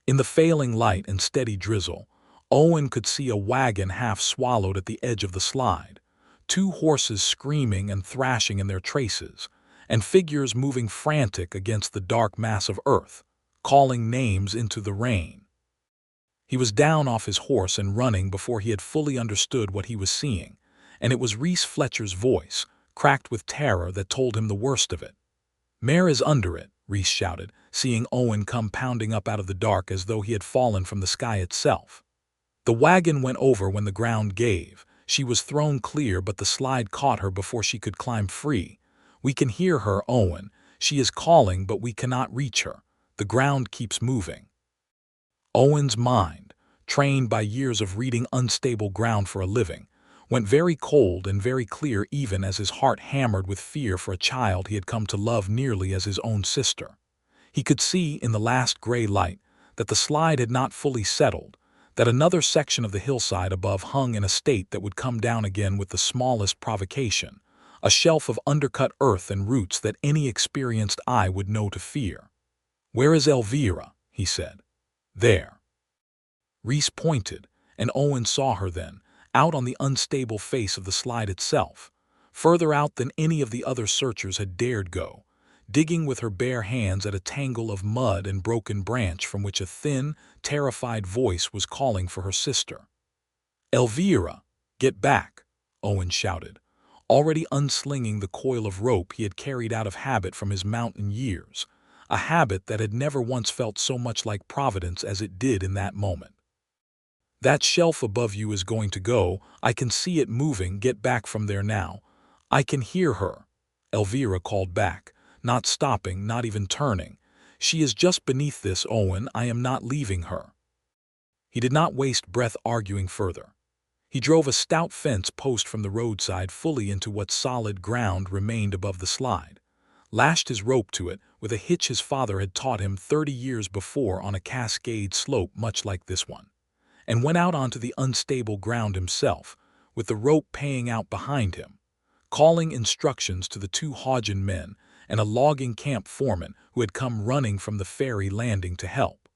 In the failing light and steady drizzle, Owen could see a wagon half swallowed at the edge of the slide, 2 horses screaming and thrashing in their traces, and figures moving frantic against the dark mass of earth, calling names into the rain. He was down off his horse and running before he had fully understood what he was seeing, and it was Reese Fletcher's voice, cracked with terror, that told him the worst of it. "Mare is under it," Reese shouted, seeing Owen come pounding up out of the dark as though he had fallen from the sky itself. The wagon went over when the ground gave. She was thrown clear, but the slide caught her before she could climb free. "We can hear her, Owen. She is calling, but we cannot reach her. The ground keeps moving." Owen's mind, trained by years of reading unstable ground for a living, went very cold and very clear even as his heart hammered with fear for a child he had come to love nearly as his own sister. He could see in the last gray light that the slide had not fully settled, that another section of the hillside above hung in a state that would come down again with the smallest provocation, a shelf of undercut earth and roots that any experienced eye would know to fear. "Where is Elvira?" he said. "There." Reese pointed, And Owen saw her then, out on the unstable face of the slide itself, further out than any of the other searchers had dared go, digging with her bare hands at a tangle of mud and broken branch from which a thin, terrified voice was calling for her sister. "Elvira, get back," Owen shouted, already unslinging the coil of rope he had carried out of habit from his mountain years, a habit that had never once felt so much like Providence as it did in that moment. "That shelf above you is going to go. I can see it moving. Get back from there now." "I can hear her," Elvira called back, not stopping, not even turning. "She is just beneath this, Owen. I am not leaving her." He did not waste breath arguing further. He drove a stout fence post from the roadside fully into what solid ground remained above the slide, lashed his rope to it with a hitch his father had taught him 30 years before on a cascade slope much like this one, and went out onto the unstable ground himself, with the rope paying out behind him, calling instructions to the 2 Hodgin men and a logging camp foreman who had come running from the ferry landing to help.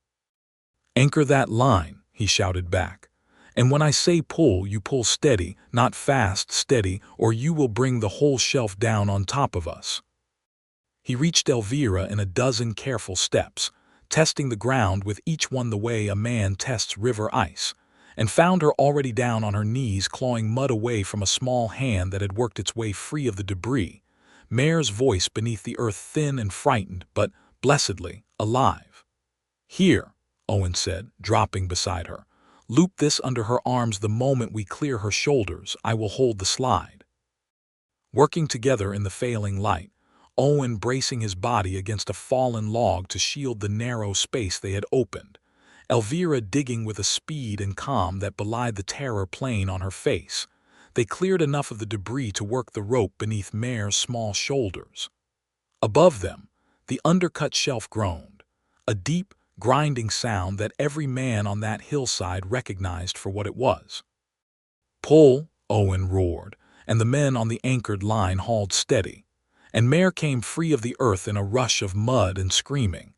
"Anchor that line," he shouted back. "And when I say pull, you pull steady, not fast, steady, or you will bring the whole shelf down on top of us." He reached Elvira in a dozen careful steps, testing the ground with each one the way a man tests river ice, and found her already down on her knees clawing mud away from a small hand that had worked its way free of the debris, Mare's voice beneath the earth thin and frightened, but, blessedly, alive. "Here," Owen said, dropping beside her. "Loop this under her arms the moment we clear her shoulders. I will hold the slide." Working together in the failing light, Owen bracing his body against a fallen log to shield the narrow space they had opened, Elvira digging with a speed and calm that belied the terror plain on her face, they cleared enough of the debris to work the rope beneath Mare's small shoulders. Above them, the undercut shelf groaned, a deep, grinding sound that every man on that hillside recognized for what it was. "Pull," Owen roared, and the men on the anchored line hauled steady, and Mare came free of the earth in a rush of mud and screaming,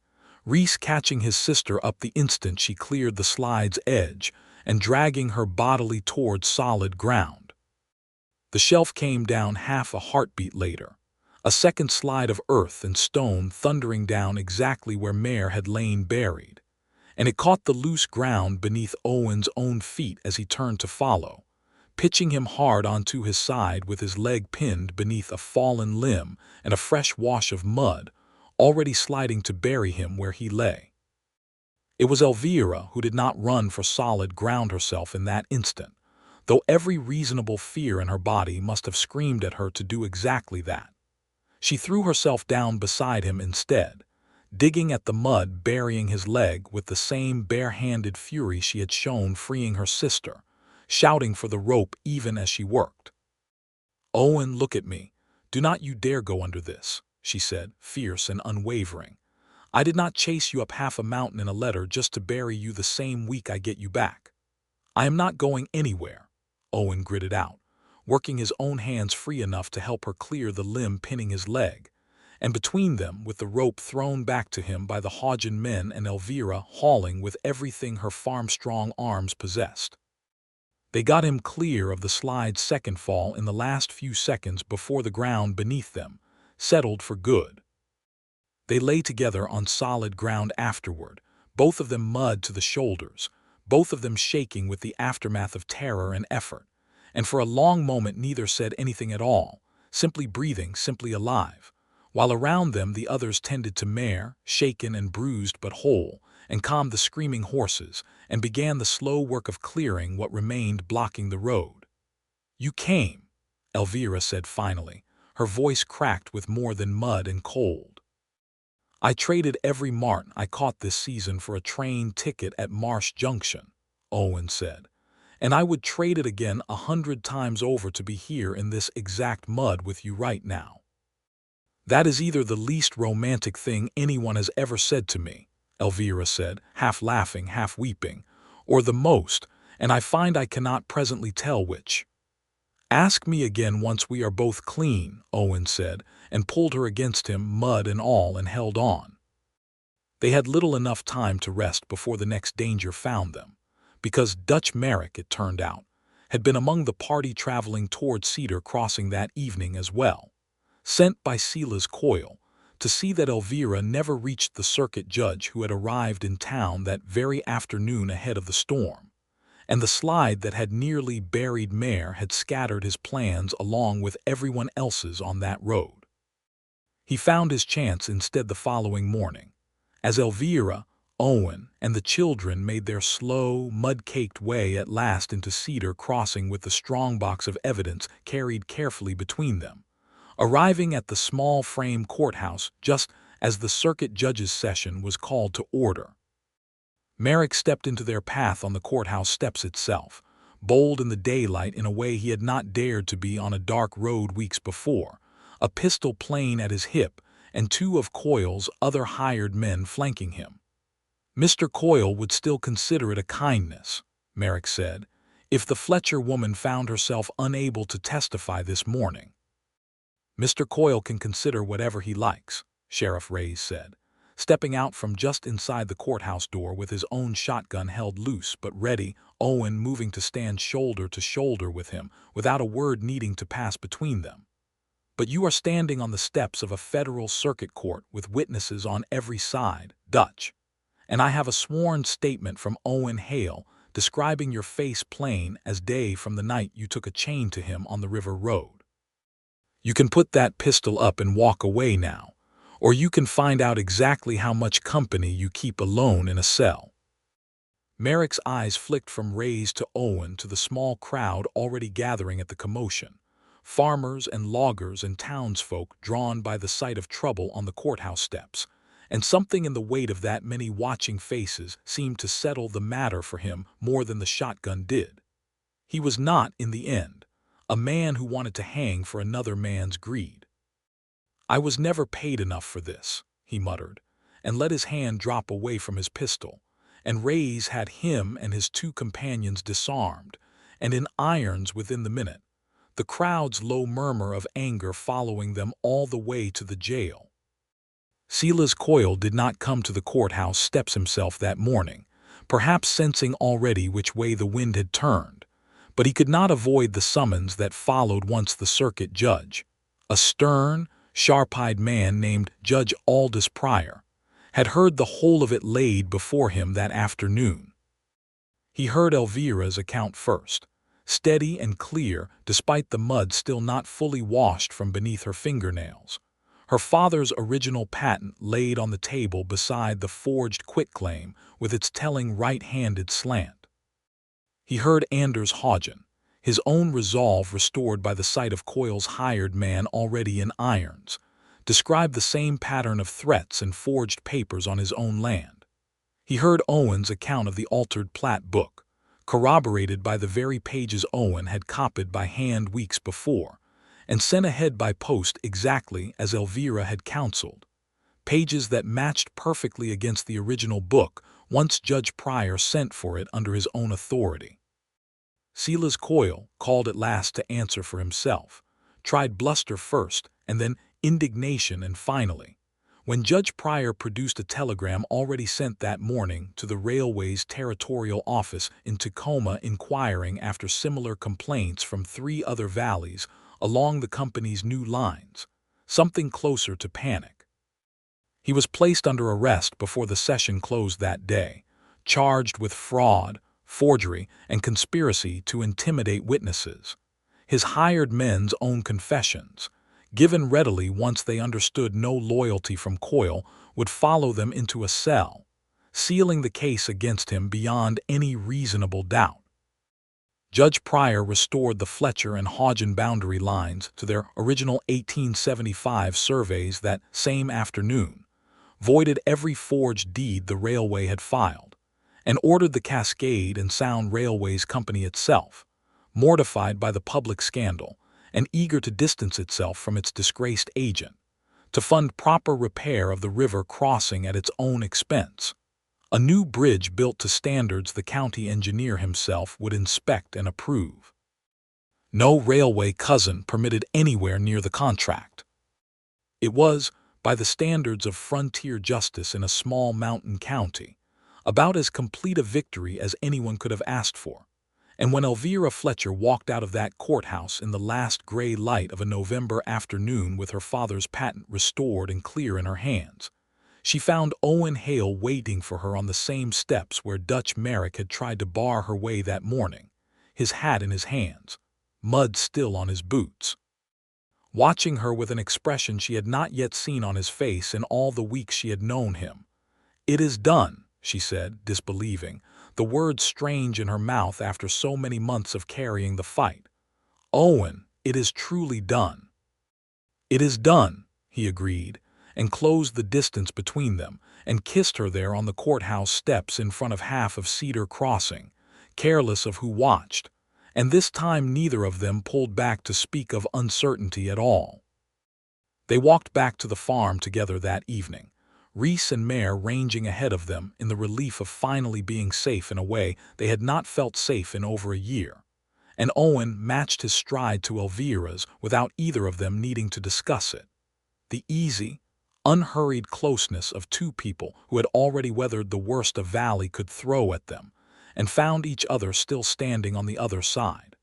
Reese catching his sister up the instant she cleared the slide's edge and dragging her bodily toward solid ground. The shelf came down half a heartbeat later, a second slide of earth and stone thundering down exactly where Mare had lain buried, and it caught the loose ground beneath Owen's own feet as he turned to follow, pitching him hard onto his side with his leg pinned beneath a fallen limb and a fresh wash of mud, already sliding to bury him where he lay. It was Elvira who did not run for solid ground herself in that instant, though every reasonable fear in her body must have screamed at her to do exactly that. She threw herself down beside him instead, digging at the mud burying his leg with the same bare-handed fury she had shown freeing her sister, shouting for the rope even as she worked. "Owen, look at me. Do not you dare go under this," she said, fierce and unwavering. "I did not chase you up half a mountain in a letter just to bury you the same week I get you back. I am not going anywhere," Owen gritted out, working his own hands free enough to help her clear the limb pinning his leg, and between them with the rope thrown back to him by the Hodgin men and Elvira hauling with everything her farm-strong arms possessed. They got him clear of the slide's second fall in the last few seconds before the ground beneath them settled for good. They lay together on solid ground afterward, both of them mud to the shoulders, both of them shaking with the aftermath of terror and effort, and for a long moment neither said anything at all, simply breathing, simply alive, while around them the others tended to Mare, shaken and bruised but whole, and calmed the screaming horses, and began the slow work of clearing what remained blocking the road. "You came," Elvira said finally, her voice cracked with more than mud and cold. "I traded every mart I caught this season for a train ticket at Marsh Junction," Owen said, "and I would trade it again 100 times over to be here in this exact mud with you right now." "That is either the least romantic thing anyone has ever said to me," Elvira said, half laughing, half weeping, "or the most, and I find I cannot presently tell which." "Ask me again once we are both clean," Owen said, and pulled her against him, mud and all, and held on. They had little enough time to rest before the next danger found them, because Dutch Merrick, it turned out, had been among the party traveling toward Cedar Crossing that evening as well, sent by Silas Coyle to see that Elvira never reached the circuit judge who had arrived in town that very afternoon ahead of the storm, and the slide that had nearly buried Mare had scattered his plans along with everyone else's on that road. He found his chance instead the following morning, as Elvira, Owen, and the children made their slow, mud-caked way at last into Cedar Crossing with the strong box of evidence carried carefully between them, arriving at the small frame courthouse just as the circuit judge's session was called to order. Merrick stepped into their path on the courthouse steps itself, bold in the daylight in a way he had not dared to be on a dark road weeks before, a pistol plain at his hip and two of Coyle's other hired men flanking him. Mr. Coyle would still consider it a kindness, Merrick said, if the Fletcher woman found herself unable to testify this morning. Mr. Coyle can consider whatever he likes, Sheriff Reyes said, stepping out from just inside the courthouse door with his own shotgun held loose but ready, Owen moving to stand shoulder to shoulder with him without a word needing to pass between them. But you are standing on the steps of a federal circuit court with witnesses on every side, Dutch, and I have a sworn statement from Owen Hale describing your face plain as day from the night you took a chain to him on the river road. You can put that pistol up and walk away now, or you can find out exactly how much company you keep alone in a cell. Merrick's eyes flicked from Reyes to Owen to the small crowd already gathering at the commotion, farmers and loggers and townsfolk drawn by the sight of trouble on the courthouse steps, and something in the weight of that many watching faces seemed to settle the matter for him more than the shotgun did. He was not, in the end, a man who wanted to hang for another man's greed. I was never paid enough for this, he muttered, and let his hand drop away from his pistol, and Reyes had him and his two companions disarmed, and in irons within the minute, the crowd's low murmur of anger following them all the way to the jail. Silas Coyle did not come to the courthouse steps himself that morning, perhaps sensing already which way the wind had turned, but he could not avoid the summons that followed once the circuit judge, a stern, sharp-eyed man named Judge Aldous Pryor, had heard the whole of it laid before him that afternoon. He heard Elvira's account first, steady and clear despite the mud still not fully washed from beneath her fingernails, her father's original patent laid on the table beside the forged quitclaim with its telling right-handed slant. He heard Anders Hodgen, his own resolve restored by the sight of Coyle's hired man already in irons, describe the same pattern of threats and forged papers on his own land. He heard Owen's account of the altered plat book, corroborated by the very pages Owen had copied by hand weeks before, and sent ahead by post exactly as Elvira had counseled, pages that matched perfectly against the original book once Judge Pryor sent for it under his own authority. Silas Coyle, called at last to answer for himself, tried bluster first and then indignation, and finally, when Judge Pryor produced a telegram already sent that morning to the railway's territorial office in Tacoma inquiring after similar complaints from 3 other valleys along the company's new lines, something closer to panic. He was placed under arrest before the session closed that day, charged with fraud, forgery, and conspiracy to intimidate witnesses, his hired men's own confessions, given readily once they understood no loyalty from Coyle would follow them into a cell, sealing the case against him beyond any reasonable doubt. Judge Pryor restored the Fletcher and Hodgen boundary lines to their original 1875 surveys that same afternoon, voided every forged deed the railway had filed, and ordered the Cascade and Sound Railways Company itself, mortified by the public scandal and eager to distance itself from its disgraced agent, to fund proper repair of the river crossing at its own expense, a new bridge built to standards the county engineer himself would inspect and approve. No railway cousin permitted anywhere near the contract. It was, by the standards of frontier justice in a small mountain county, about as complete a victory as anyone could have asked for. And when Elvira Fletcher walked out of that courthouse in the last gray light of a November afternoon with her father's patent restored and clear in her hands, she found Owen Hale waiting for her on the same steps where Dutch Merrick had tried to bar her way that morning, his hat in his hands, mud still on his boots. Watching her with an expression she had not yet seen on his face in all the weeks she had known him. "It is done," she said, disbelieving, the words strange in her mouth after so many months of carrying the fight. "Owen, it is truly done." "It is done," he agreed, and closed the distance between them, and kissed her there on the courthouse steps in front of half of Cedar Crossing, careless of who watched, and this time neither of them pulled back to speak of uncertainty at all. They walked back to the farm together that evening, Reese and Mare ranging ahead of them in the relief of finally being safe in a way they had not felt safe in over a year, and Owen matched his stride to Elvira's without either of them needing to discuss it. The easy, unhurried closeness of two people who had already weathered the worst a valley could throw at them, and found each other still standing on the other side.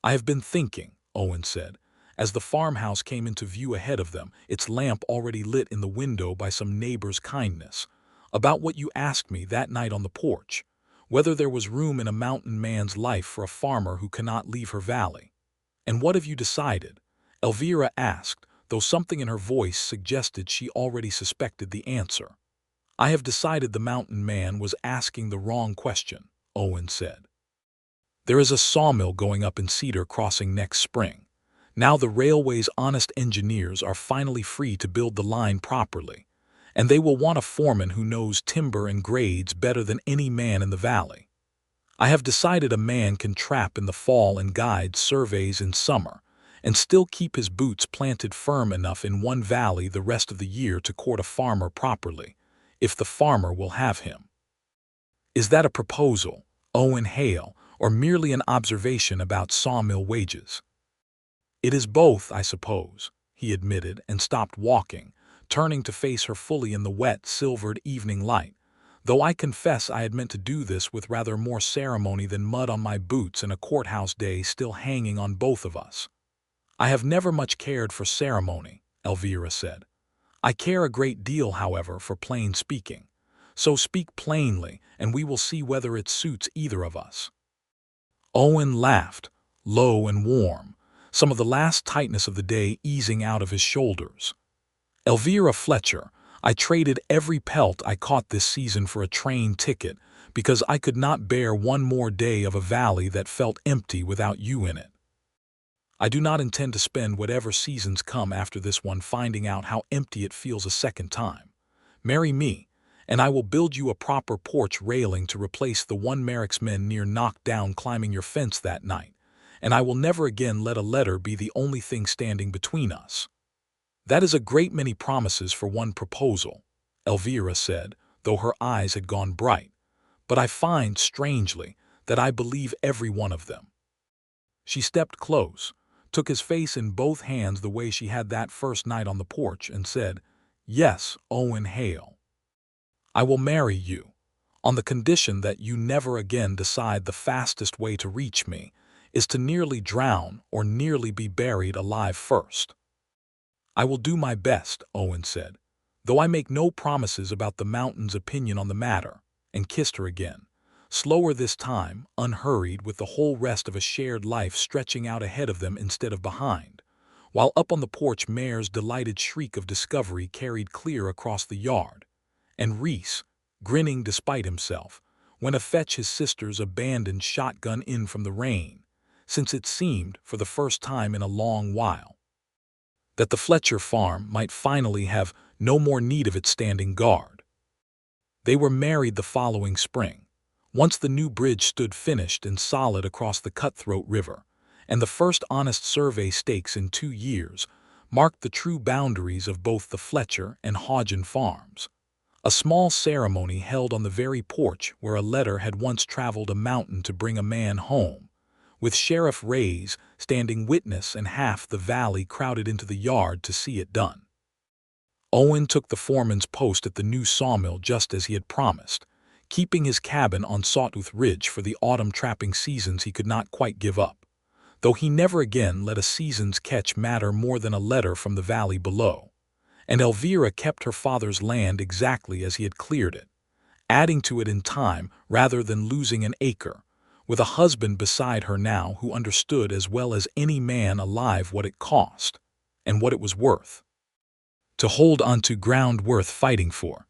"I have been thinking," Owen said, as the farmhouse came into view ahead of them, its lamp already lit in the window by some neighbor's kindness, "about what you asked me that night on the porch, whether there was room in a mountain man's life for a farmer who cannot leave her valley." "And what have you decided?" Elvira asked, though something in her voice suggested she already suspected the answer. "I have decided the mountain man was asking the wrong question," Owen said. "There is a sawmill going up in Cedar Crossing next spring. Now the railway's honest engineers are finally free to build the line properly, and they will want a foreman who knows timber and grades better than any man in the valley. I have decided a man can trap in the fall and guide surveys in summer, and still keep his boots planted firm enough in one valley the rest of the year to court a farmer properly, if the farmer will have him." "Is that a proposal, Owen Hale, or merely an observation about sawmill wages?" "It is both, I suppose," he admitted, and stopped walking, turning to face her fully in the wet, silvered evening light, "though I confess I had meant to do this with rather more ceremony than mud on my boots and a courthouse day still hanging on both of us." "I have never much cared for ceremony," Elvira said. "I care a great deal, however, for plain speaking. So speak plainly, and we will see whether it suits either of us." Owen laughed, low and warm, some of the last tightness of the day easing out of his shoulders. "Elvira Fletcher, I traded every pelt I caught this season for a train ticket because I could not bear one more day of a valley that felt empty without you in it. I do not intend to spend whatever seasons come after this one finding out how empty it feels a second time. Marry me, and I will build you a proper porch railing to replace the one Merrick's men near knocked down climbing your fence that night, and I will never again let a letter be the only thing standing between us." "That is a great many promises for one proposal," Elvira said, though her eyes had gone bright, "but I find, strangely, that I believe every one of them." She stepped close, took his face in both hands the way she had that first night on the porch, and said, "Yes, Owen Hale. I will marry you, on the condition that you never again decide the fastest way to reach me is to nearly drown or nearly be buried alive first." "I will do my best," Owen said, "though I make no promises about the mountain's opinion on the matter," and kissed her again, slower this time, unhurried, with the whole rest of a shared life stretching out ahead of them instead of behind, while up on the porch Mare's delighted shriek of discovery carried clear across the yard, and Reese, grinning despite himself, went to fetch his sister's abandoned shotgun in from the rain, since it seemed, for the first time in a long while, that the Fletcher farm might finally have no more need of it standing guard. They were married the following spring, once the new bridge stood finished and solid across the Cutthroat River, and the first honest survey stakes in 2 years marked the true boundaries of both the Fletcher and Hodgen farms. A small ceremony held on the very porch where a letter had once traveled a mountain to bring a man home, with Sheriff Ray's standing witness and half the valley crowded into the yard to see it done. Owen took the foreman's post at the new sawmill just as he had promised, keeping his cabin on Sawtooth Ridge for the autumn trapping seasons he could not quite give up, though he never again let a season's catch matter more than a letter from the valley below. And Elvira kept her father's land exactly as he had cleared it, adding to it in time rather than losing an acre, with a husband beside her now who understood as well as any man alive what it cost and what it was worth to hold onto ground worth fighting for.